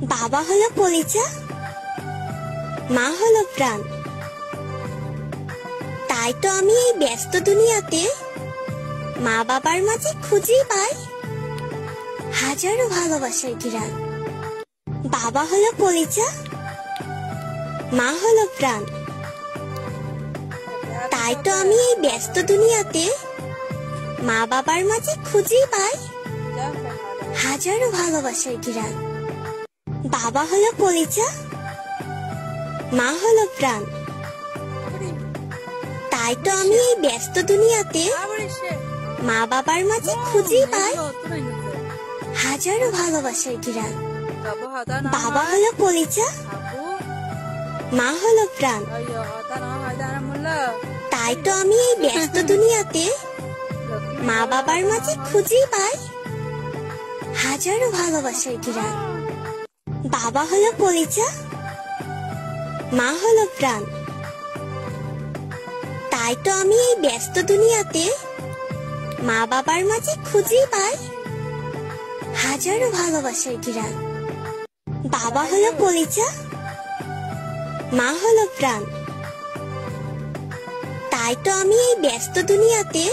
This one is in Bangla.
বাবা হলো কলিজা, মা হলো প্রাণ। তাই তো আমি এই ব্যস্ত দুনিয়াতে মা বাবার মাঝে খুঁজেই পাই হাজারো ভালোবাসার ঘিরান। বাবা হলো কলিজা, মা হলো প্রাণ। তাই তো আমি এই ব্যস্ত দুনিয়াতে মা বাবার মাঝে খুঁজেই পাই হাজারো ভালোবাসার ঘিরান। বাবা হলো কলিজা, মা হলো প্রাণ। তাই তো আমি এই ব্যস্ত দুনিয়াতে মা বাবার মাঝে খুঁজেই পাই হাজারো ভালোবাসার ঘিরান। বাবা হলো কলিজা, মা হলো প্রাণ। তাই তো আমি এই ব্যস্ত দুনিয়াতে মা বাবার মাঝে খুঁজেই পাই হাজারো ভালোবাসার ঘিরান। বাবা হলো কলিজা, মা হলো প্রাণ। তাই তো আমি এই ব্যস্ত দুনিয়াতে মা বাবার মাঝে খুঁজেই পাই হাজারো ভালোবাসার ঘিরান। বাবা হলো কলিজা, মা হলো প্রাণ। তাই তো আমি এই ব্যস্ত দুনিয়াতে